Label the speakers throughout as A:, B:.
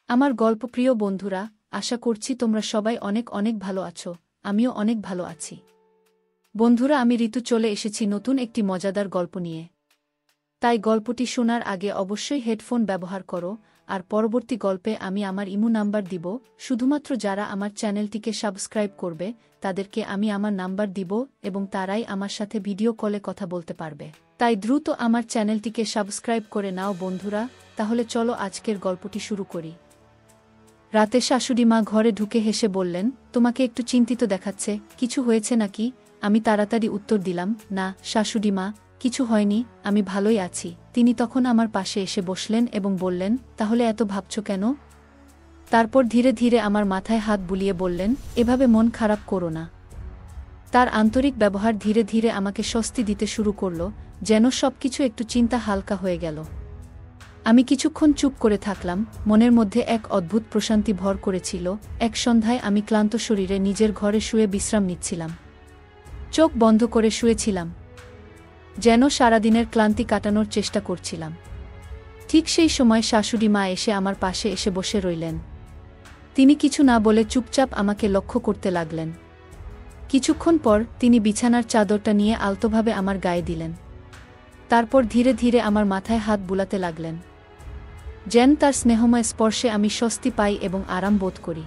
A: আমার গল্পপ্রিয় বন্ধুরা, আশা করছি তোমরা সবাই অনেক অনেক ভালো আছো। আমিও অনেক ভালো আছি। বন্ধুরা, আমি ঋতু চলে এসেছি নতুন একটি মজাদার গল্প নিয়ে। তাই গল্পটি শোনার আগে অবশ্যই হেডফোন ব্যবহার করো। আর পরবর্তী গল্পে আমি আমার ইমো নাম্বার দিব। শুধুমাত্র যারা আমার চ্যানেলটিকে সাবস্ক্রাইব করবে তাদেরকে আমি আমার নাম্বার দিব এবং তারাই আমার সাথে ভিডিও কলে কথা বলতে পারবে। তাই দ্রুত আমার চ্যানেলটিকে সাবস্ক্রাইব করে নাও বন্ধুরা। তাহলে চলো আজকের গল্পটি শুরু করি। রাতে শাশুড়িমা ঘরে ঢুকে হেসে বললেন, তোমাকে একটু চিন্তিত দেখাচ্ছে, কিছু হয়েছে নাকি? আমি তাড়াতাড়ি উত্তর দিলাম, না শাশুড়িমা, কিছু হয়নি, আমি ভালোই আছি। তিনি তখন আমার পাশে এসে বসলেন এবং বললেন, তাহলে এত ভাবছ কেন? তারপর ধীরে ধীরে আমার মাথায় হাত বুলিয়ে বললেন, এভাবে মন খারাপ করো না। তার আন্তরিক ব্যবহার ধীরে ধীরে আমাকে স্বস্তি দিতে শুরু করল, যেন সবকিছু একটু চিন্তা হালকা হয়ে গেল। আমি কিছুক্ষণ চুপ করে থাকলাম, মনের মধ্যে এক অদ্ভুত প্রশান্তি ভর করেছিল। এক সন্ধ্যায় আমি ক্লান্ত শরীরে নিজের ঘরে শুয়ে বিশ্রাম নিচ্ছিলাম। চোখ বন্ধ করে শুয়েছিলাম, যেন সারাদিনের ক্লান্তি কাটানোর চেষ্টা করছিলাম। ঠিক সেই সময় শাশুড়ি মা এসে আমার পাশে এসে বসে রইলেন। তিনি কিছু না বলে চুপচাপ আমাকে লক্ষ্য করতে লাগলেন। কিছুক্ষণ পর তিনি বিছানার চাদরটা নিয়ে আলতোভাবে আমার গায়ে দিলেন। তারপর ধীরে ধীরে আমার মাথায় হাত বুলাতে লাগলেন। যেন তার স্নেহময় স্পর্শে আমি স্বস্তি পাই এবং আরাম বোধ করি।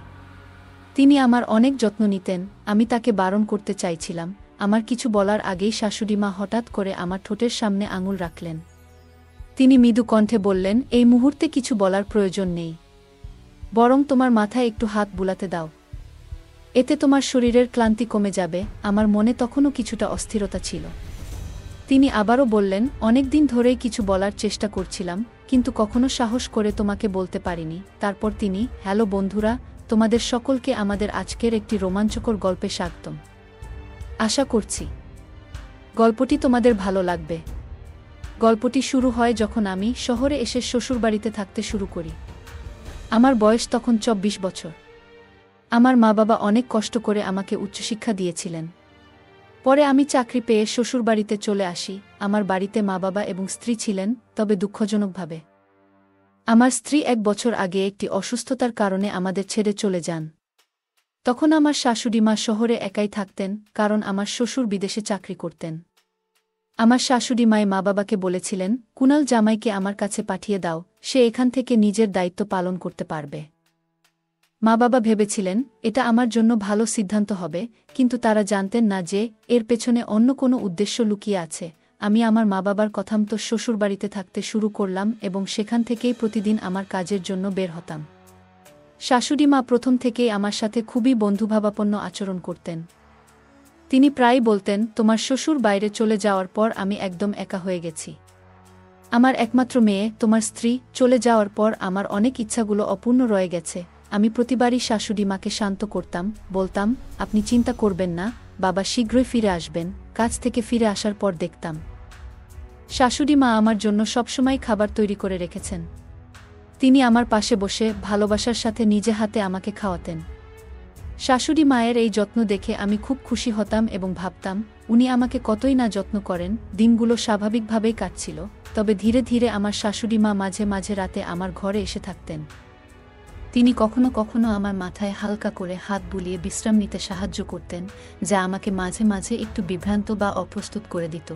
A: তিনি আমার অনেক যত্ন নিতেন। আমি তাকে বারণ করতে চাইছিলাম, আমার কিছু বলার আগেই শাশুড়িমা হঠাৎ করে আমার ঠোঁটের সামনে আঙুল রাখলেন। তিনি মৃদু কণ্ঠে বললেন, এই মুহূর্তে কিছু বলার প্রয়োজন নেই, বরং তোমার মাথায় একটু হাত বুলাতে দাও। এতে তোমার শরীরের ক্লান্তি কমে যাবে। আমার মনে তখনও কিছুটা অস্থিরতা ছিল। তিনি আবারও বললেন, অনেকদিন ধরেই কিছু বলার চেষ্টা করছিলাম, কিন্তু কখনো সাহস করে তোমাকে বলতে পারিনি। তারপর তিনি, হ্যালো বন্ধুরা, তোমাদের সকলকে আমাদের আজকের একটি রোমাঞ্চকর গল্পে স্বাগতম। আশা করছি গল্পটি তোমাদের ভালো লাগবে। গল্পটি শুরু হয় যখন আমি শহরে এসে শ্বশুরবাড়িতে থাকতে শুরু করি। আমার বয়স তখন 24 বছর। আমার মা বাবা অনেক কষ্ট করে আমাকে উচ্চশিক্ষা দিয়েছিলেন। পরে আমি চাকরি পেয়ে শ্বশুরবাড়িতে চলে আসি। আমার বাড়িতে মা বাবা এবং স্ত্রী ছিলেন, তবে দুঃখজনকভাবে আমার স্ত্রী 1 বছর আগে একটি অসুস্থতার কারণে আমাদের ছেড়ে চলে যান। তখন আমার শাশুড়িমা শহরে একাই থাকতেন, কারণ আমার শ্বশুর বিদেশে চাকরি করতেন। আমার শাশুড়িমাই মা বাবাকে বলেছিলেন, কুনাল জামাইকে আমার কাছে পাঠিয়ে দাও, সে এখান থেকে নিজের দায়িত্ব পালন করতে পারবে। মা বাবা ভেবেছিলেন এটা আমার জন্য ভালো সিদ্ধান্ত হবে, কিন্তু তারা জানতেন না যে এর পেছনে অন্য কোনো উদ্দেশ্য লুকিয়ে আছে। আমি আমার মা বাবার কথামতো শ্বশুরবাড়িতে থাকতে শুরু করলাম এবং সেখান থেকেই প্রতিদিন আমার কাজের জন্য বের হতাম। শাশুড়ি মা প্রথম থেকেই আমার সাথে খুবই বন্ধুভাবাপন্ন আচরণ করতেন। তিনি প্রায়ই বলতেন, তোমার শ্বশুর বাইরে চলে যাওয়ার পর আমি একদম একা হয়ে গেছি। আমার একমাত্র মেয়ে, তোমার স্ত্রী, চলে যাওয়ার পর আমার অনেক ইচ্ছাগুলো অপূর্ণ রয়ে গেছে। আমি প্রতিবারই শাশুড়ি মাকে শান্ত করতাম, বলতাম, আপনি চিন্তা করবেন না, বাবা শীঘ্রই ফিরে আসবেন। কাজ থেকে ফিরে আসার পর দেখতাম শাশুড়ি মা আমার জন্য সবসময় খাবার তৈরি করে রেখেছেন। তিনি আমার পাশে বসে ভালোবাসার সাথে নিজে হাতে আমাকে খাওয়াতেন। শাশুড়ি মায়ের এই যত্ন দেখে আমি খুব খুশি হতাম এবং ভাবতাম, উনি আমাকে কতই না যত্ন করেন। দিনগুলো স্বাভাবিকভাবেই কাটছিল, তবে ধীরে ধীরে আমার শাশুড়ি মা মাঝে মাঝে রাতে আমার ঘরে এসে থাকতেন। তিনি কখনো কখনো আমার মাথায় হালকা করে হাত বুলিয়ে বিশ্রাম নিতে সাহায্য করতেন, যা আমাকে মাঝে মাঝে একটু বিভ্রান্ত বা অপ্রস্তুত করে দিত।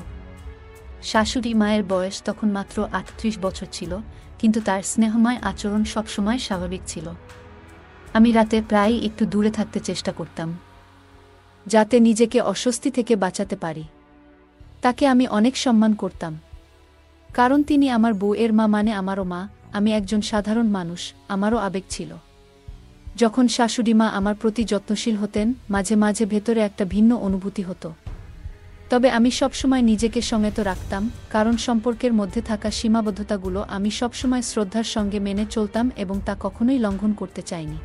A: শাশুড়ি মায়ের বয়স তখন মাত্র 38 বছর ছিল, কিন্তু তার স্নেহময় আচরণ সবসময় স্বাভাবিক ছিল। আমি রাতে প্রায়ই একটু দূরে থাকতে চেষ্টা করতাম, যাতে নিজেকে অস্বস্তি থেকে বাঁচাতে পারি। তাকে আমি অনেক সম্মান করতাম, কারণ তিনি আমার বউয়ের মা, মানে আমারও মা। আমি একজন সাধারণ মানুষ, আমারও আবেগ ছিল। যখন শাশুড়িমা আমার প্রতি যত্নশীল হতেন, মাঝে মাঝে ভেতরে একটা ভিন্ন অনুভূতি হতো। তবে আমি সবসময় নিজেকে সংযত রাখতাম, কারণ সম্পর্কের মধ্যে থাকা সীমাবদ্ধতাগুলো আমি সবসময় শ্রদ্ধার সঙ্গে মেনে চলতাম এবং তা কখনোই লঙ্ঘন করতে চাইনি।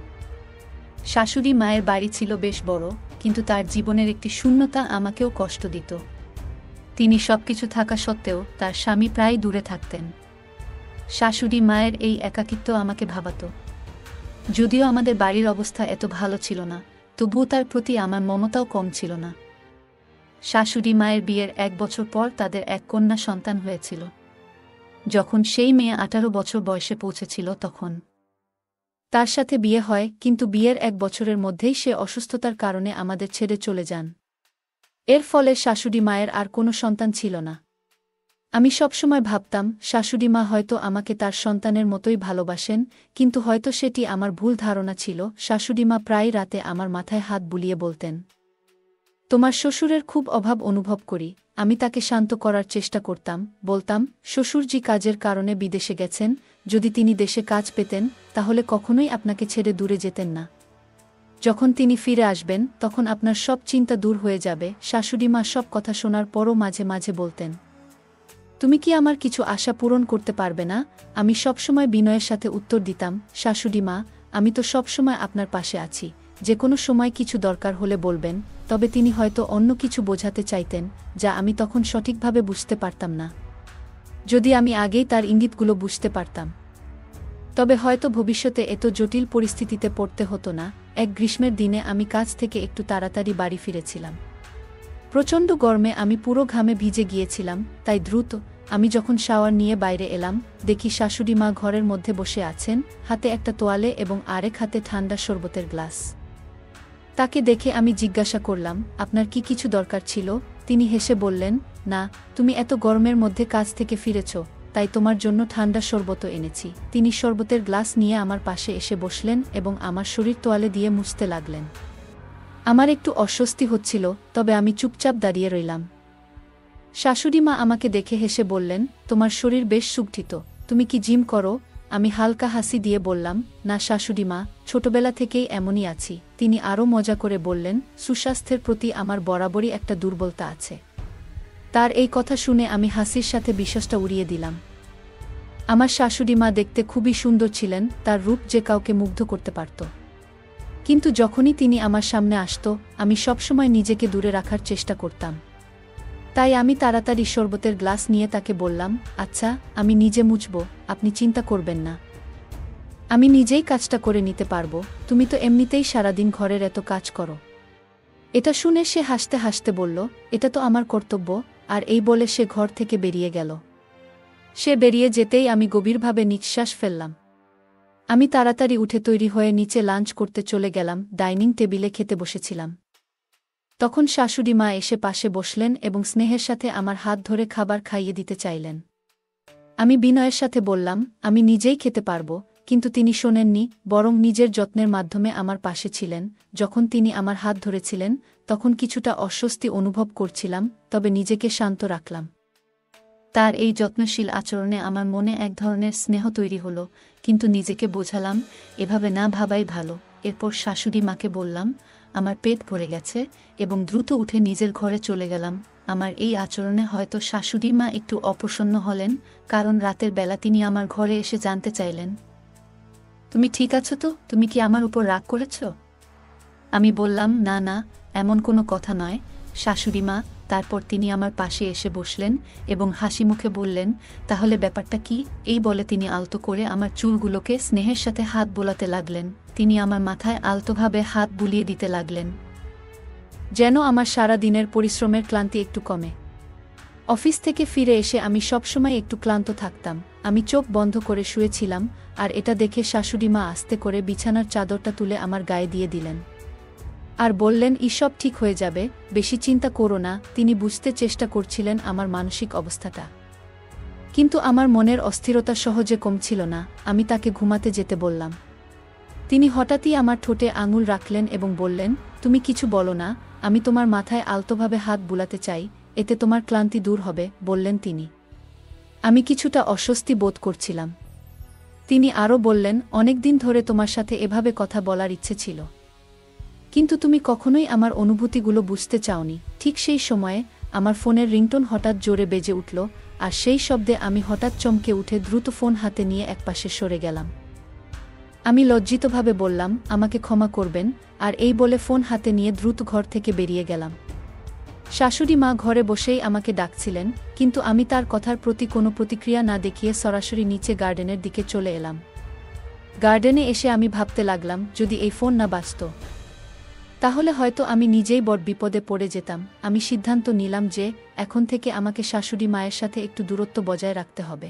A: শাশুড়ি মায়ের বাড়ি ছিল বেশ বড়, কিন্তু তার জীবনের একটি শূন্যতা আমাকেও কষ্ট দিত। তিনি সবকিছু থাকা সত্ত্বেও তার স্বামী প্রায় দূরে থাকতেন। শাশুড়ি মায়ের এই একাকিত্ব আমাকে ভাবাত। যদিও আমাদের বাড়ির অবস্থা এত ভালো ছিল না, তবুও তার প্রতি আমার মমতাও কম ছিল না। শাশুড়ি মায়ের বিয়ের 1 বছর পর তাদের এক কন্যা সন্তান হয়েছিল। যখন সেই মেয়ে 18 বছর বয়সে পৌঁছেছিল, তখন তার সাথে বিয়ে হয়, কিন্তু বিয়ের ১ বছরের মধ্যেই সে অসুস্থতার কারণে আমাদের ছেড়ে চলে যান। এর ফলে শাশুড়ি মায়ের আর কোনো সন্তান ছিল না। আমি সবসময় ভাবতাম শাশুড়ি মা হয়তো আমাকে তার সন্তানের মতোই ভালোবাসেন, কিন্তু হয়তো সেটি আমার ভুল ধারণা ছিল। শাশুড়ি মা প্রায় রাতে আমার মাথায় হাত বুলিয়ে বলতেন, তোমার শ্বশুরের খুব অভাব অনুভব করি। আমি তাকে শান্ত করার চেষ্টা করতাম, বলতাম, শ্বশুরজি কাজের কারণে বিদেশে গেছেন, যদি তিনি দেশে কাজ পেতেন তাহলে কখনোই আপনাকে ছেড়ে দূরে যেতেন না। যখন তিনি ফিরে আসবেন তখন আপনার সব চিন্তা দূর হয়ে যাবে। শাশুড়ি মা সব কথা শোনার পরও মাঝে মাঝে বলতেন, তুমি কি আমার কিছু আশা পূরণ করতে পারবে না? আমি সবসময় বিনয়ের সাথে উত্তর দিতাম, শাশুড়ি মা, আমি তো সবসময় আপনার পাশে আছি, যে কোনো সময় কিছু দরকার হলে বলবেন। তবে তিনি হয়তো অন্য কিছু বোঝাতে চাইতেন, যা আমি তখন সঠিকভাবে বুঝতে পারতাম না। যদি আমি আগেই তার ইঙ্গিতগুলো বুঝতে পারতাম, তবে হয়তো ভবিষ্যতে এত জটিল পরিস্থিতিতে পড়তে হতো না। এক গ্রীষ্মের দিনে আমি কাজ থেকে একটু তাড়াতাড়ি বাড়ি ফিরেছিলাম। প্রচণ্ড গরমে আমি পুরো ঘামে ভিজে গিয়েছিলাম, তাই দ্রুত আমি যখন শাওয়ার নিয়ে বাইরে এলাম, দেখি শাশুড়ি মা ঘরের মধ্যে বসে আছেন, হাতে একটা তোয়ালে এবং আরেক হাতে ঠান্ডা শরবতের গ্লাস। তাকে দেখে আমি জিজ্ঞাসা করলাম, আপনার কি কিছু দরকার ছিল? তিনি হেসে বললেন, না, তুমি এত গরমের মধ্যে কাজ থেকে ফিরেছ, তাই তোমার জন্য ঠান্ডা শরবত এনেছি। তিনি শরবতের গ্লাস নিয়ে আমার পাশে এসে বসলেন এবং আমার শরীর তোয়ালে দিয়ে মুছতে লাগলেন। আমার একটু অস্বস্তি হচ্ছিল, তবে আমি চুপচাপ দাঁড়িয়ে রইলাম। শাশুড়ি মা আমাকে দেখে হেসে বললেন, তোমার শরীর বেশ সুগঠিত, তুমি কি জিম করো? আমি হালকা হাসি দিয়ে বললাম, না শাশুড়ি মা, ছোটবেলা থেকেই এমনই আছি। তিনি আরও মজা করে বললেন, সুস্বাস্থ্যের প্রতি আমার বরাবরই একটা দুর্বলতা আছে। তার এই কথা শুনে আমি হাসির সাথে বিশ্বাসটা উড়িয়ে দিলাম। আমার শাশুড়ি মা দেখতে খুবই সুন্দর ছিলেন, তার রূপ যে কাউকে মুগ্ধ করতে পারত। কিন্তু যখনই তিনি আমার সামনে আসত, আমি সবসময় নিজেকে দূরে রাখার চেষ্টা করতাম। তাই আমি তাড়াতাড়ি শরবতের গ্লাস নিয়ে তাকে বললাম, আচ্ছা, আমি নিজে মুছব, আপনি চিন্তা করবেন না। আমি নিজেই কাজটা করে নিতে পারবো, তুমি তো এমনিতেই সারাদিন ঘরের এত কাজ করো। এটা শুনে সে হাসতে হাসতে বলল, এটা তো আমার কর্তব্য। আর এই বলে সে ঘর থেকে বেরিয়ে গেল। সে বেরিয়ে যেতেই আমি গভীরভাবে নিঃশ্বাস ফেললাম। আমি তাড়াতাড়ি উঠে তৈরি হয়ে নিচে লাঞ্চ করতে চলে গেলাম। ডাইনিং টেবিলে খেতে বসেছিলাম। তখন শাশুড়ি মা এসে পাশে বসলেন এবং স্নেহের সাথে আমার হাত ধরে খাবার খাইয়ে দিতে চাইলেন। আমি বিনয়ের সাথে বললাম, আমি নিজেই খেতে পারবো, কিন্তু তিনি শোনেননি, বরং নিজের যত্নের মাধ্যমে আমার পাশে ছিলেন। যখন তিনি আমার হাত ধরেছিলেন তখন কিছুটা অস্বস্তি অনুভব করছিলাম, তবে নিজেকে শান্ত রাখলাম। তার এই যত্নশীল আচরণে আমার মনে এক ধরনের স্নেহ তৈরি হলো, কিন্তু নিজেকে বোঝালাম এভাবে না ভাবাই ভালো। এরপর শাশুড়ি মাকে বললাম, আমার পেট ভরে গেছে, এবং দ্রুত উঠে নিজের ঘরে চলে গেলাম। আমার এই আচরণে হয়তো শাশুড়ি মা একটু অপ্রসন্ন হলেন, কারণ রাতের বেলা তিনি আমার ঘরে এসে জানতে চাইলেন, তুমি ঠিক আছো তো? তুমি কি আমার উপর রাগ করেছ? আমি বললাম, না না, এমন কোনো কথা নয় শাশুড়ি মা। তারপর তিনি আমার পাশে এসে বসলেন এবং হাসি মুখে বললেন, তাহলে ব্যাপারটা কি? এই বলে তিনি আলতো করে আমার চুলগুলোকে স্নেহের সাথে হাত বোলাতে লাগলেন। তিনি আমার মাথায় আলতোভাবে হাত বুলিয়ে দিতে লাগলেন, যেন আমার সারা দিনের পরিশ্রমের ক্লান্তি একটু কমে। অফিস থেকে ফিরে এসে আমি সবসময় একটু ক্লান্ত থাকতাম। আমি চোখ বন্ধ করে শুয়েছিলাম, আর এটা দেখে শাশুড়ি মা আস্তে করে বিছানার চাদরটা তুলে আমার গায়ে দিয়ে দিলেন আর বললেন, সব ঠিক হয়ে যাবে, বেশি চিন্তা করো না। তিনি বুঝতে চেষ্টা করছিলেন আমার মানসিক অবস্থাটা, কিন্তু আমার মনের অস্থিরতা সহজে কমছিল না। আমি তাকে ঘুমাতে যেতে বললাম। তিনি হঠাৎই আমার ঠোঁটে আঙুল রাখলেন এবং বললেন, তুমি কিছু বলো না, আমি তোমার মাথায় আলতোভাবে হাত বুলাতে চাই, এতে তোমার ক্লান্তি দূর হবে, বললেন তিনি। আমি কিছুটা অস্বস্তি বোধ করছিলাম। তিনি আরও বললেন, অনেকদিন ধরে তোমার সাথে এভাবে কথা বলার ইচ্ছে ছিল, কিন্তু তুমি কখনোই আমার অনুভূতিগুলো বুঝতে চাওনি। ঠিক সেই সময়ে আমার ফোনের রিংটোন হঠাৎ জোরে বেজে উঠল, আর সেই শব্দে আমি হঠাৎ চমকে উঠে দ্রুত ফোন হাতে নিয়ে একপাশে সরে গেলাম। আমি লজ্জিতভাবে বললাম, আমাকে ক্ষমা করবেন, আর এই বলে ফোন হাতে নিয়ে দ্রুত ঘর থেকে বেরিয়ে গেলাম। শাশুড়ি মা ঘরে বসেই আমাকে ডাকছিলেন, কিন্তু আমি তার কথার প্রতি কোনো প্রতিক্রিয়া না দেখিয়ে সরাসরি নিচে গার্ডেনের দিকে চলে এলাম। গার্ডেনে এসে আমি ভাবতে লাগলাম, যদি এই ফোন না বাজত তাহলে হয়তো আমি নিজেই বড় বিপদে পড়ে যেতাম। আমি সিদ্ধান্ত নিলাম যে এখন থেকে আমাকে শাশুড়ি মায়ের সাথে একটু দূরত্ব বজায় রাখতে হবে।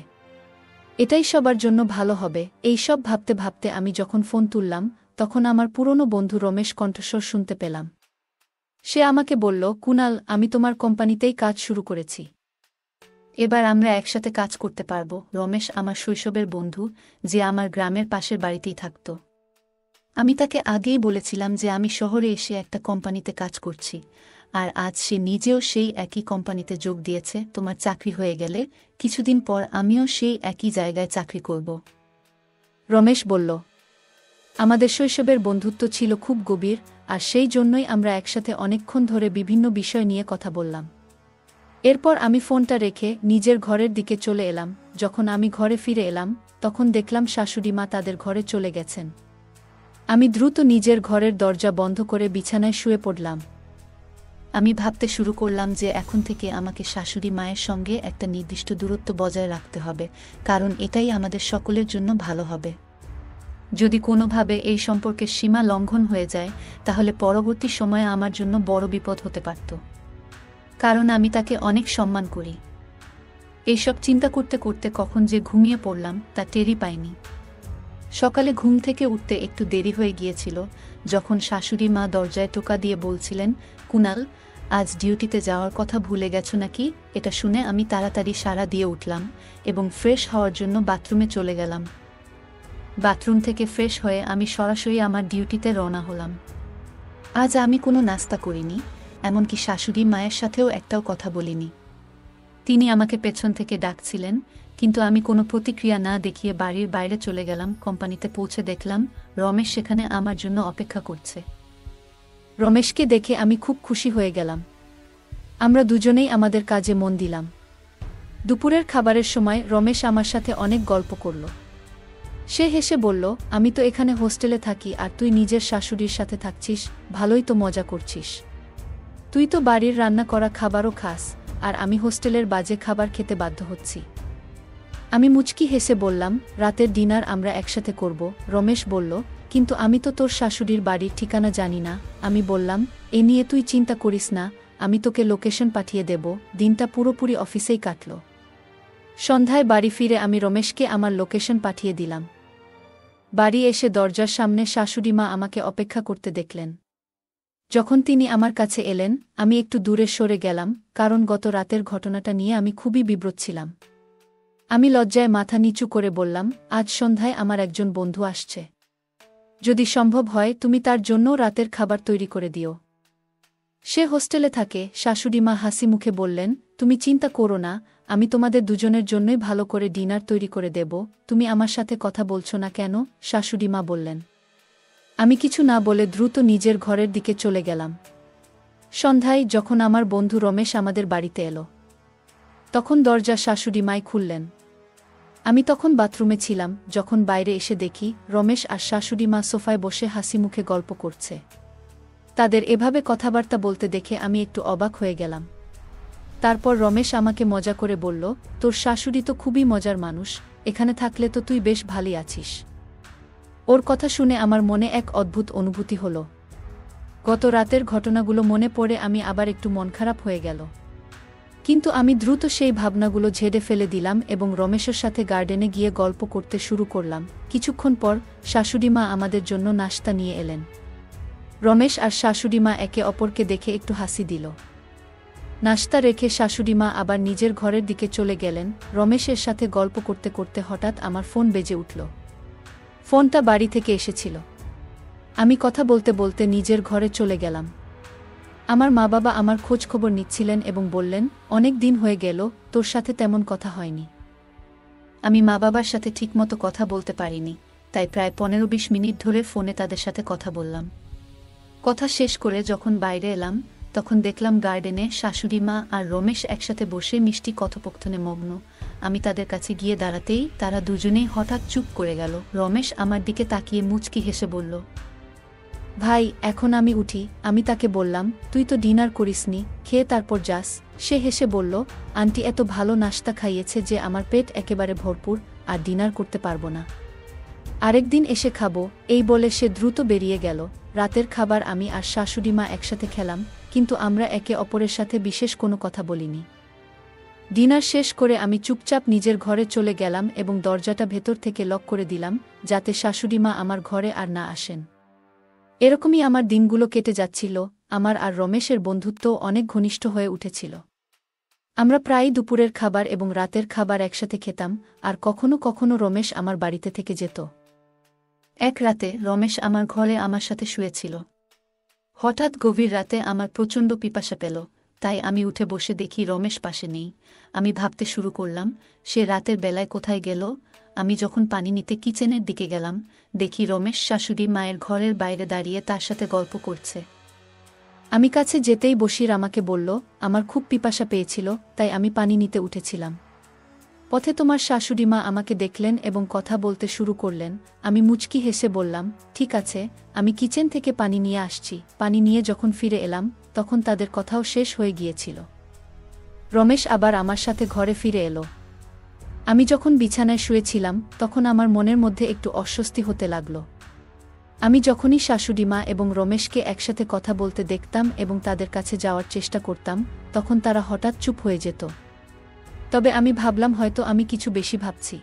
A: এটাই সবার জন্য ভালো হবে। এই সব ভাবতে ভাবতে আমি যখন ফোন তুললাম তখন আমার পুরনো বন্ধু রমেশ কণ্ঠস্বর শুনতে পেলাম। সে আমাকে বলল, কুনাল, আমি তোমার কোম্পানিতেই কাজ শুরু করেছি। এবার আমরা একসাথে কাজ করতে পারব। রমেশ আমার শৈশবের বন্ধু, যে আমার গ্রামের পাশের বাড়িতেই থাকত। আমি তাকে আগেই বলেছিলাম যে আমি শহরে এসে একটা কোম্পানিতে কাজ করছি, আর আজ সে নিজেও সেই একই কোম্পানিতে যোগ দিয়েছে। তোমার চাকরি হয়ে গেলে কিছুদিন পর আমিও সেই একই জায়গায় চাকরি করব। রমেশ বলল, আমাদের শৈশবের বন্ধুত্ব ছিল খুব গভীর, আর সেই জন্যই আমরা একসাথে অনেকক্ষণ ধরে বিভিন্ন বিষয় নিয়ে কথা বললাম। এরপর আমি ফোনটা রেখে নিজের ঘরের দিকে চলে এলাম। যখন আমি ঘরে ফিরে এলাম তখন দেখলাম শাশুড়ি মা তাদের ঘরে চলে গেছেন। আমি দ্রুত নিজের ঘরের দরজা বন্ধ করে বিছানায় শুয়ে পড়লাম। আমি ভাবতে শুরু করলাম যে এখন থেকে আমাকে শাশুড়ি মায়ের সঙ্গে একটা নির্দিষ্ট দূরত্ব বজায় রাখতে হবে, কারণ এটাই আমাদের সকলের জন্য ভালো হবে। যদি কোনোভাবে এই সম্পর্কের সীমা লঙ্ঘন হয়ে যায় তাহলে পরবর্তী সময়ে আমার জন্য বড় বিপদ হতে পারত, কারণ আমি তাকে অনেক সম্মান করি। এইসব চিন্তা করতে করতে কখন যে ঘুমিয়ে পড়লাম তা টেরই পাইনি। সকালে ঘুম থেকে উঠতে একটু দেরি হয়ে গিয়েছিল যখন শাশুড়ি মা দরজায় টোকা দিয়ে বলছিলেন, কুনাল, আজ ডিউটিতে যাওয়ার কথা ভুলে গেছো নাকি? এটা শুনে আমি তাড়াতাড়ি সাড়া দিয়ে উঠলাম এবং ফ্রেশ হওয়ার জন্য বাথরুমে চলে গেলাম। বাথরুম থেকে ফ্রেশ হয়ে আমি সরাসরি আমার ডিউটিতে রওনা হলাম। আজ আমি কোনো নাস্তা করিনি, এমনকি শাশুড়ি মায়ের সাথেও একটাও কথা বলিনি। তিনি আমাকে পেছন থেকে ডাকছিলেন, কিন্তু আমি কোনো প্রতিক্রিয়া না দেখিয়ে বাড়ির বাইরে চলে গেলাম। কোম্পানিতে পৌঁছে দেখলাম রমেশ সেখানে আমার জন্য অপেক্ষা করছে। রমেশকে দেখে আমি খুব খুশি হয়ে গেলাম। আমরা দুজনেই আমাদের কাজে মন দিলাম। দুপুরের খাবারের সময় রমেশ আমার সাথে অনেক গল্প করল। সে হেসে বলল, আমি তো এখানে হোস্টেলে থাকি আর তুই নিজের শাশুড়ির সাথে থাকছিস, ভালোই তো মজা করছিস। তুই তো বাড়ির রান্না করা খাবারও খাস, আর আমি হোস্টেলের বাজে খাবার খেতে বাধ্য হচ্ছি। আমি মুচকি হেসে বললাম, রাতের ডিনার আমরা একসাথে করব। রমেশ বলল, কিন্তু আমি তো তোর শাশুড়ির বাড়ির ঠিকানা জানি না। আমি বললাম, এ নিয়ে তুই চিন্তা করিস না, আমি তোকে লোকেশন পাঠিয়ে দেব। দিনটা পুরোপুরি অফিসেই কাটল। সন্ধ্যায় বাড়ি ফিরে আমি রমেশকে আমার লোকেশন পাঠিয়ে দিলাম। বাড়ি এসে দরজার সামনে শাশুড়ি মা আমাকে অপেক্ষা করতে দেখলেন। যখন তিনি আমার কাছে এলেন আমি একটু দূরে সরে গেলাম, কারণ গত রাতের ঘটনাটা নিয়ে আমি খুবই বিব্রত ছিলাম। আমি লজ্জায় মাথা নিচু করে বললাম, আজ সন্ধ্যায় আমার একজন বন্ধু আসছে। যদি সম্ভব হয় তুমি তার জন্যও রাতের খাবার তৈরি করে দিও। সে হোস্টেলে থাকে। শাশুড়ি মা হাসি মুখে বললেন, তুমি চিন্তা করো না, আমি তোমাদের দুজনের জন্যই ভালো করে ডিনার তৈরি করে দেব। তুমি আমার সাথে কথা বলছো না কেন? শাশুড়ি মা বললেন। আমি কিছু না বলে দ্রুত নিজের ঘরের দিকে চলে গেলাম। সন্ধ্যায় যখন আমার বন্ধু রমেশ আমাদের বাড়িতে এলো তখন দরজা শাশুড়ি মাই খুললেন। আমি তখন বাথরুমে ছিলাম। যখন বাইরে এসে দেখি রমেশ আর শাশুড়ি মা সোফায় বসে হাসি মুখে গল্প করছে। তাদের এভাবে কথাবার্তা বলতে দেখে আমি একটু অবাক হয়ে গেলাম। তারপর রমেশ আমাকে মজা করে বলল, তোর শাশুড়ি তো খুবই মজার মানুষ, এখানে থাকলে তো তুই বেশ ভালোই আছিস। ওর কথা শুনে আমার মনে এক অদ্ভুত অনুভূতি হল। গত রাতের ঘটনাগুলো মনে পড়ে আমি আবার একটু মন খারাপ হয়ে গেল। কিন্তু আমি দ্রুত সেই ভাবনাগুলো ঝেড়ে ফেলে দিলাম এবং রমেশের সাথে গার্ডেনে গিয়ে গল্প করতে শুরু করলাম। কিছুক্ষণ পর শাশুড়ি মা আমাদের জন্য নাশতা নিয়ে এলেন। রমেশ আর শাশুড়ি মা একে অপরকে দেখে একটু হাসি দিল। নাশতা রেখে শাশুড়ি মা আবার নিজের ঘরের দিকে চলে গেলেন। রমেশের সাথে গল্প করতে করতে হঠাৎ আমার ফোন বেজে উঠল। ফোনটা বাড়ি থেকে এসেছিল। আমি কথা বলতে বলতে নিজের ঘরে চলে গেলাম। আমার মা বাবা আমার খোঁজ খবর নিচ্ছিলেন এবং বললেন, অনেক দিন হয়ে গেল, তোর সাথে তেমন কথা হয়নি। আমি মা বাবার সাথে ঠিকমতো কথা বলতে পারিনি, তাই প্রায় 15-20 মিনিট ধরে ফোনে তাদের সাথে কথা বললাম। কথা শেষ করে যখন বাইরে এলাম তখন দেখলাম গার্ডেনে শাশুড়ি মা আর রমেশ একসাথে বসে মিষ্টি কথোপকথনে মগ্ন। আমি তাদের কাছে গিয়ে দাঁড়াতেই তারা দুজনেই হঠাৎ চুপ করে গেল। রমেশ আমার দিকে তাকিয়ে মুচকি হেসে বলল, ভাই, এখন আমি উঠি। আমি তাকে বললাম, তুই তো ডিনার করিসনি, খেয়ে তারপর যাস। সে হেসে বলল, আন্টি এত ভালো নাশতা খাইয়েছে যে আমার পেট একেবারে ভরপুর, আর ডিনার করতে পারবো না। আরেকদিন এসে খাবো। এই বলে সে দ্রুত বেরিয়ে গেল। রাতের খাবার আমি আর শাশুড়ি মা একসাথে খেলাম, কিন্তু আমরা একে অপরের সাথে বিশেষ কোনো কথা বলিনি। ডিনার শেষ করে আমি চুপচাপ নিজের ঘরে চলে গেলাম এবং দরজাটা ভেতর থেকে লক করে দিলাম, যাতে শাশুড়িমা আমার ঘরে আর না আসেন। এরকমই আমার দিনগুলো কেটে যাচ্ছিল, আমার আর রমেশের বন্ধুত্বও অনেক ঘনিষ্ঠ হয়ে উঠেছিল। আমরা প্রায়ই দুপুরের খাবার এবং রাতের খাবার একসাথে খেতাম, আর কখনো কখনো রমেশ আমার বাড়িতে থেকে যেত। এক রাতে রমেশ আমার ঘরে আমার সাথে শুয়েছিল। হঠাৎ গভীর রাতে আমার প্রচণ্ড পিপাসা পেল, তাই আমি উঠে বসে দেখি রমেশ পাশে নেই। আমি ভাবতে শুরু করলাম, সে রাতের বেলায় কোথায় গেল। আমি যখন পানি নিতে কিচেনের দিকে গেলাম, দেখি রমেশ শাশুড়ি মায়ের ঘরের বাইরে দাঁড়িয়ে তার সাথে গল্প করছে। আমি কাছে যেতেই বশির আমাকে বলল, আমার খুব পিপাসা পেয়েছিল, তাই আমি পানি নিতে উঠেছিলাম। পথে তোমার শাশুড়িমা আমাকে দেখলেন এবং কথা বলতে শুরু করলেন। আমি মুচকি হেসে বললাম, ঠিক আছে, আমি কিচেন থেকে পানি নিয়ে আসছি। পানি নিয়ে যখন ফিরে এলাম, তখন তাদের কথাও শেষ হয়ে গিয়েছিল। রমেশ আবার আমার সাথে ঘরে ফিরে এলো। আমি যখন বিছানায় শুয়েছিলাম, তখন আমার মনের মধ্যে একটু অস্বস্তি হতে লাগল। আমি যখনই শাশুড়িমা এবং রমেশকে একসাথে কথা বলতে দেখতাম এবং তাদের কাছে যাওয়ার চেষ্টা করতাম, তখন তারা হঠাৎ চুপ হয়ে যেত। তবে আমি ভাবলাম হয়তো আমি কিছু বেশি ভাবছি।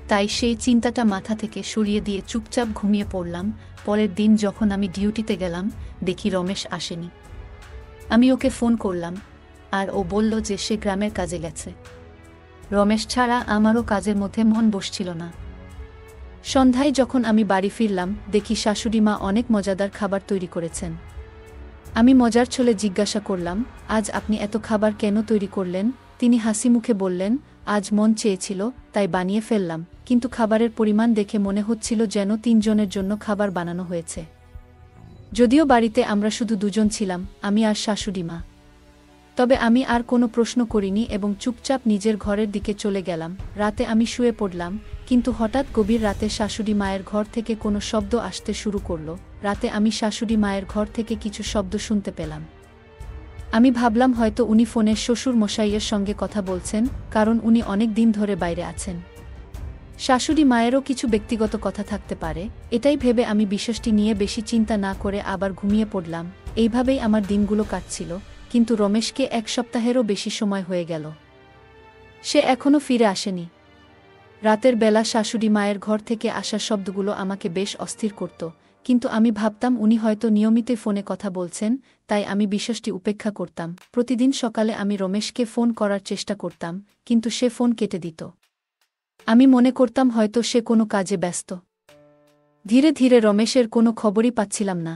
A: তাই সেই চিন্তাটা মাথা থেকে সরিয়ে দিয়ে চুপচাপ ঘুমিয়ে পড়লাম। পরের দিন যখন আমি ডিউটিতে গেলাম, দেখি রমেশ আসেনি। আমি ওকে ফোন করলাম, আর ও বলল যে সে গ্রামের কাজে গেছে। রমেশ ছাড়া আমারও কাজের মধ্যে মন বসছিল না। সন্ধ্যায় যখন আমি বাড়ি ফিরলাম, দেখি শাশুড়িমা অনেক মজাদার খাবার তৈরি করেছেন। আমি মজার ছলে জিজ্ঞাসা করলাম, আজ আপনি এত খাবার কেন তৈরি করলেন? তিনি হাসি মুখে বললেন, আজ মন চেয়েছিল, তাই বানিয়ে ফেললাম। কিন্তু খাবারের পরিমাণ দেখে মনে হচ্ছিল যেন 3 জনের জন্য খাবার বানানো হয়েছে। যদিও বাড়িতে আমরা শুধু 2 জন ছিলাম, আমি আর শাশুড়িমা। তবে আমি আর কোনো প্রশ্ন করিনি এবং চুপচাপ নিজের ঘরের দিকে চলে গেলাম। রাতে আমি শুয়ে পড়লাম, কিন্তু হঠাৎ গভীর রাতে শাশুড়ি মায়ের ঘর থেকে কোনো শব্দ আসতে শুরু করল। রাতে আমি শাশুড়ি মায়ের ঘর থেকে কিছু শব্দ শুনতে পেলাম। আমি ভাবলাম হয়তো উনি ফোনে শ্বশুর মশাইয়ের সঙ্গে কথা বলছেন, কারণ উনি অনেক দিন ধরে বাইরে আছেন। শাশুড়ি মায়েরও কিছু ব্যক্তিগত কথা থাকতে পারে, এটাই ভেবে আমি বিষয়টি নিয়ে বেশি চিন্তা না করে আবার ঘুমিয়ে পড়লাম। এইভাবেই আমার দিনগুলো কাটছিল, কিন্তু রমেশকে 1 সপ্তাহেরও বেশি সময় হয়ে গেল। সে এখনও ফিরে আসেনি। রাতের বেলা শাশুড়ি মায়ের ঘর থেকে আসা শব্দগুলো আমাকে বেশ অস্থির করত, কিন্তু আমি ভাবতাম উনি হয়তো নিয়মিত ফোনে কথা বলছেন, তাই আমি বিষয়টি উপেক্ষা করতাম। প্রতিদিন সকালে আমি রমেশকে ফোন করার চেষ্টা করতাম, কিন্তু সে ফোন কেটে দিত। আমি মনে করতাম হয়তো সে কোনো কাজে ব্যস্ত। ধীরে ধীরে রমেশের কোনো খবরই পাচ্ছিলাম না।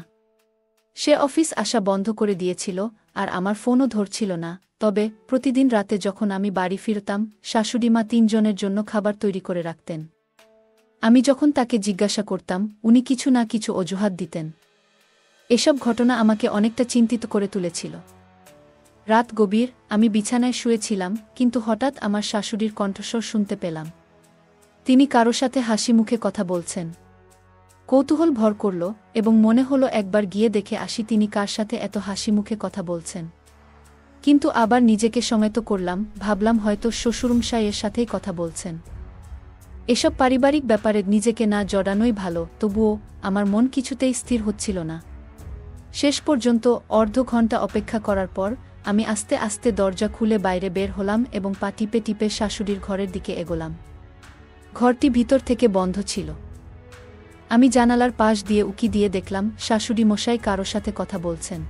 A: সে অফিস আসা বন্ধ করে দিয়েছিল, আর আমার ফোনও ধরছিল না। তবে প্রতিদিন রাতে যখন আমি বাড়ি ফিরতাম, শাশুড়িমা 3 জনের জন্য খাবার তৈরি করে রাখতেন। আমি যখন তাকে জিজ্ঞাসা করতাম, উনি কিছু না কিছু অজুহাত দিতেন। এসব ঘটনা আমাকে অনেকটা চিন্তিত করে তুলেছিল। রাত গভীর, আমি বিছানায় শুয়েছিলাম, কিন্তু হঠাৎ আমার শাশুড়ির কণ্ঠস্বর শুনতে পেলাম। তিনি কারো সাথে হাসি মুখে কথা বলছেন। কৌতূহল ভর করল এবং মনে হলো একবার গিয়ে দেখে আসি তিনি কার সাথে এত হাসি মুখে কথা বলছেন। কিন্তু আবার নিজেকে সংযত করলাম, ভাবলাম হয়তো শ্বশুরমশাইয়ের সাথেই কথা বলছেন। এসব পারিবারিক ব্যাপারে নিজেকে না জড়ানোই ভালো। তবুও আমার মন কিছুতেই স্থির হচ্ছিল না। শেষ পর্যন্ত অর্ধ ঘণ্টা অপেক্ষা করার পর আমি আস্তে আস্তে দরজা খুলে বাইরে বের হলাম এবং পা টিপে টিপে শাশুড়ির ঘরের দিকে এগোলাম। ঘরটি ভিতর থেকে বন্ধ ছিল। আমি জানালার পাশ দিয়ে উকি দিয়ে দেখলাম শাশুড়ি মশাই কারো সাথে কথা বলছেন।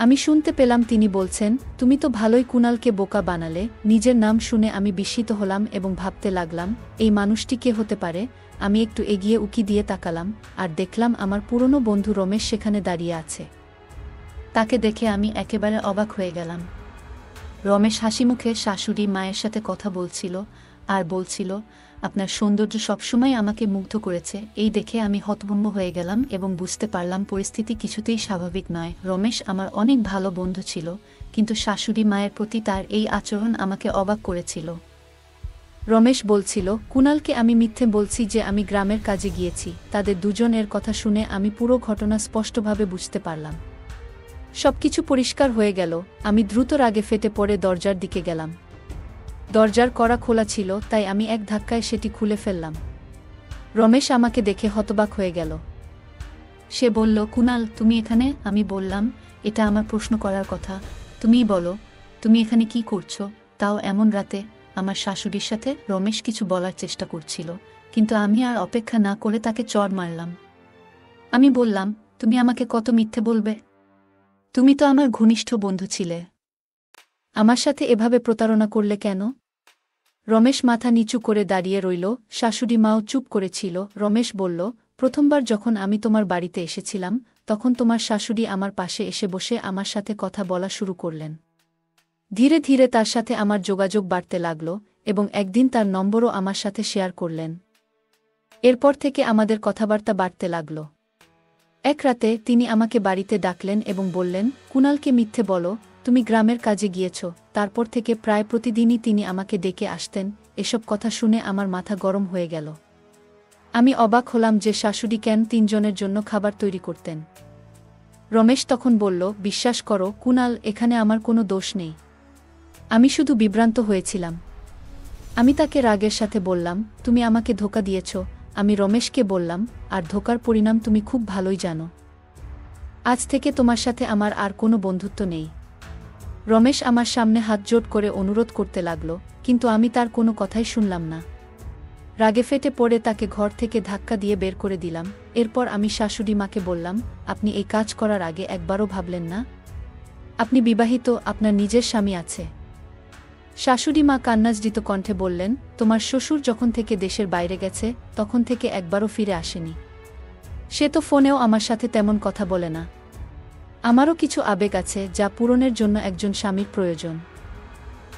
A: আমি শুনতে পেলাম তিনি বলছেন, তুমি তো ভালোই কুণালকে বোকা বানালে। নিজের নাম শুনে আমি বিস্মিত হলাম এবং ভাবতে লাগলাম, এই মানুষটি কে হতে পারে। আমি একটু এগিয়ে উকি দিয়ে তাকালাম, আর দেখলাম আমার পুরনো বন্ধু রমেশ সেখানে দাঁড়িয়ে আছে। তাকে দেখে আমি একেবারে অবাক হয়ে গেলাম। রমেশ হাসিমুখে শাশুড়ি মায়ের সাথে কথা বলছিল, আর বলছিল, আপনার সৌন্দর্য সবসময় আমাকে মুগ্ধ করেছে। এই দেখে আমি হতভম্ব হয়ে গেলাম এবং বুঝতে পারলাম পরিস্থিতি কিছুতেই স্বাভাবিক নয়। রমেশ আমার অনেক ভালো বন্ধু ছিল, কিন্তু শাশুড়ি মায়ের প্রতি তার এই আচরণ আমাকে অবাক করেছিল। রমেশ বলছিল, কুণালকে আমি মিথ্যে বলছি যে আমি গ্রামের কাজে গিয়েছি। তাদের দুজনের কথা শুনে আমি পুরো ঘটনা স্পষ্টভাবে বুঝতে পারলাম। সবকিছু পরিষ্কার হয়ে গেল। আমি দ্রুত রাগে ফেটে পড়ে দরজার দিকে গেলাম। দরজার কড়া খোলা ছিল, তাই আমি এক ধাক্কায় সেটি খুলে ফেললাম। রমেশ আমাকে দেখে হতবাক হয়ে গেল। সে বলল, কুণাল, তুমি এখানে? আমি বললাম, এটা আমার প্রশ্ন করার কথা। তুমিই বলো, তুমি এখানে কি করছো? তাও এমন রাতে। আমার শাশুড়ির সাথে রমেশ কিছু বলার চেষ্টা করছিল, কিন্তু আমি আর অপেক্ষা না করে তাকে চড় মারলাম। আমি বললাম, তুমি আমাকে কত মিথ্যে বলবে? তুমি তো আমার ঘনিষ্ঠ বন্ধু ছিলে। আমার সাথে এভাবে প্রতারণা করলে কেন? রমেশ মাথা নিচু করে দাঁড়িয়ে রইল, শাশুড়ি মাও চুপ করেছিল। রমেশ বলল, প্রথমবার যখন আমি তোমার বাড়িতে এসেছিলাম, তখন তোমার শাশুড়ি আমার পাশে এসে বসে আমার সাথে কথা বলা শুরু করলেন। ধীরে ধীরে তার সাথে আমার যোগাযোগ বাড়তে লাগল, এবং একদিন তার নম্বরও আমার সাথে শেয়ার করলেন। এরপর থেকে আমাদের কথাবার্তা বাড়তে লাগল। এক রাতে তিনি আমাকে বাড়িতে ডাকলেন এবং বললেন, কুণালকে মিথ্যে বলো, তুমি গ্রামের কাজে গিয়েছ। তারপর থেকে প্রায় প্রতিদিনই তিনি আমাকে ডেকে আসতেন। এসব কথা শুনে আমার মাথা গরম হয়ে গেল। আমি অবাক হলাম যে শাশুড়ি কেন 3 জনের জন্য খাবার তৈরি করতেন। রমেশ তখন বলল, বিশ্বাস করো কুণাল, এখানে আমার কোনো দোষ নেই। আমি শুধু বিভ্রান্ত হয়েছিলাম। আমি তাকে রাগের সাথে বললাম, তুমি আমাকে ধোঁকা দিয়েছ। আমি রমেশকে বললাম, আর ধোঁকার পরিণাম তুমি খুব ভালোই জানো। আজ থেকে তোমার সাথে আমার আর কোনো বন্ধুত্ব নেই। রমেশ আমার সামনে হাত জোড় করে অনুরোধ করতে লাগল, কিন্তু আমি তার কোনো কথাই শুনলাম না। রাগে ফেটে পড়ে তাকে ঘর থেকে ধাক্কা দিয়ে বের করে দিলাম। এরপর আমি শাশুড়ি মাকে বললাম, আপনি এই কাজ করার আগে একবারও ভাবলেন না? আপনি বিবাহিত, আপনার নিজের স্বামী আছে। শাশুড়ি মা কান্নাজড়িত কণ্ঠে বললেন, তোমার শ্বশুর যখন থেকে দেশের বাইরে গেছে, তখন থেকে একবারও ফিরে আসেনি। সে তো ফোনেও আমার সাথে তেমন কথা বলে না। আমারও কিছু আবেগ আছে, যা পূরণের জন্য একজন স্বামীর প্রয়োজন।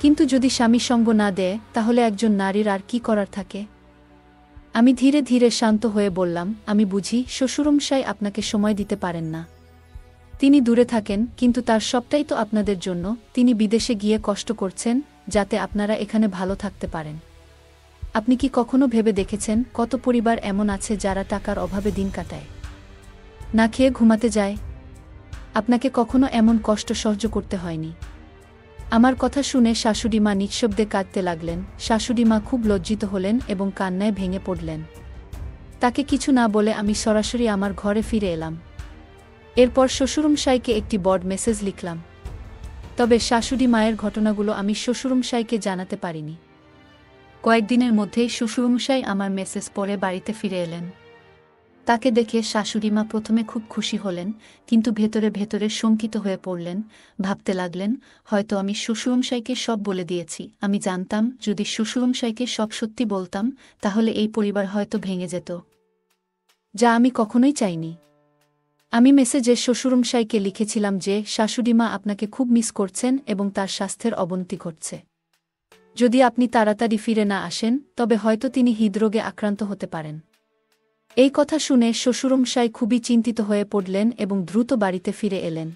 A: কিন্তু যদি স্বামী সঙ্গ না দেয়, তাহলে একজন নারীর আর কি করার থাকে? আমি ধীরে ধীরে শান্ত হয়ে বললাম, আমি বুঝি শ্বশুরমশাই আপনাকে সময় দিতে পারেন না। তিনি দূরে থাকেন, কিন্তু তার সবটাই তো আপনাদের জন্য। তিনি বিদেশে গিয়ে কষ্ট করছেন, যাতে আপনারা এখানে ভালো থাকতে পারেন। আপনি কি কখনো ভেবে দেখেছেন, কত পরিবার এমন আছে যারা টাকার অভাবে দিন কাটায়, না খেয়ে ঘুমাতে যায়? আপনাকে কখনো এমন কষ্ট সহ্য করতে হয়নি। আমার কথা শুনে শাশুড়ি মা নিঃশব্দে কাঁদতে লাগলেন। শাশুড়ি মা খুব লজ্জিত হলেন এবং কান্নায় ভেঙে পড়লেন। তাকে কিছু না বলে আমি সরাসরি আমার ঘরে ফিরে এলাম। এরপর শ্বশুরমশাইকে একটি বড় মেসেজ লিখলাম। তবে শাশুড়ি মায়ের ঘটনাগুলো আমি শ্বশুরমশাইকে জানাতে পারিনি। কয়েকদিনের মধ্যেই শ্বশুরমশাই আমার মেসেজ পড়ে বাড়িতে ফিরে এলেন। তাকে দেখে শাশুড়িমা প্রথমে খুব খুশি হলেন, কিন্তু ভেতরে ভেতরে শঙ্কিত হয়ে পড়লেন। ভাবতে লাগলেন, হয়তো আমি শ্বশুরমশাইকে সব বলে দিয়েছি। আমি জানতাম, যদি শ্বশুরমশাইকে সব সত্যি বলতাম, তাহলে এই পরিবার হয়তো ভেঙে যেত, যা আমি কখনোই চাইনি। আমি মেসেজে শ্বশুরমশাইকে লিখেছিলাম যে শাশুড়িমা আপনাকে খুব মিস করছেন এবং তার স্বাস্থ্যের অবনতি ঘটছে। যদি আপনি তাড়াতাড়ি ফিরে না আসেন, তবে হয়তো তিনি হৃদরোগে আক্রান্ত হতে পারেন। এই কথা শুনে শ্বশুরমশাই খুবই চিন্তিত হয়ে পড়লেন এবং দ্রুত বাড়িতে ফিরে এলেন।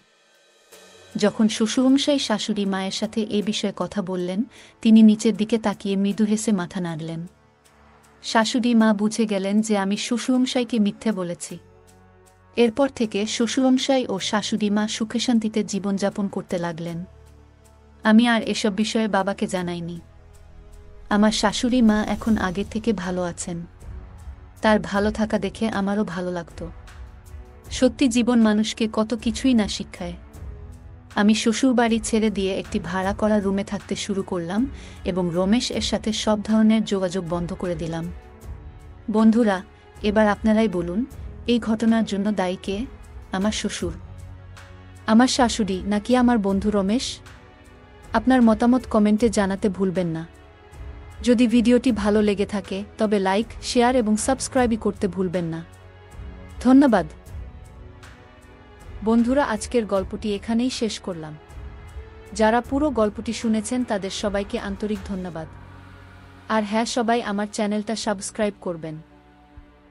A: যখন শ্বশুরমশাই শাশুড়ি মায়ের সাথে এই বিষয়ে কথা বললেন, তিনি নিচের দিকে তাকিয়ে মৃদু হেসে মাথা নাড়লেন। শাশুড়ি মা বুঝে গেলেন যে আমি শ্বশুরমশাইকে মিথ্যে বলেছি। এরপর থেকে শ্বশুরমশাই ও শাশুড়ি মা সুখে শান্তিতে জীবনযাপন করতে লাগলেন। আমি আর এসব বিষয়ে বাবাকে জানাইনি। আমার শাশুড়ি মা এখন আগের থেকে ভালো আছেন। তার ভালো থাকা দেখে আমারও ভালো লাগত। সত্যি জীবন মানুষকে কত কিছুই না শিখায়। আমি শ্বশুরবাড়ি ছেড়ে দিয়ে একটি ভাড়া করা রুমে থাকতে শুরু করলাম এবং রমেশ এর সাথে সব ধরনের যোগাযোগ বন্ধ করে দিলাম। বন্ধুরা, এবার আপনারাই বলুন, এই ঘটনার জন্য দায়ী কে? আমার শ্বশুর, আমার শাশুড়ি, নাকি আমার বন্ধু রমেশ? আপনার মতামত কমেন্টে জানাতে ভুলবেন না। যদি ভিডিওটি ভালো লেগে থাকে, তবে লাইক, শেয়ার এবং সাবস্ক্রাইবই করতে ভুলবেন না। ধন্যবাদ বন্ধুরা, আজকের গল্পটি এখানেই শেষ করলাম। যারা পুরো গল্পটি শুনেছেন তাদের সবাইকে আন্তরিক ধন্যবাদ। আর হ্যাঁ, সবাই আমার চ্যানেলটা সাবস্ক্রাইব করবেন।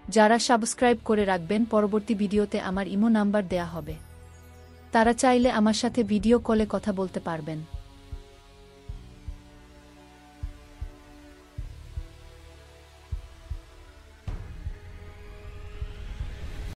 A: যারা সাবস্ক্রাইব করে রাখবেন, পরবর্তী ভিডিওতে আমার ইমো নাম্বার দেয়া হবে। তারা চাইলে আমার সাথে ভিডিও কলে কথা বলতে পারবেন।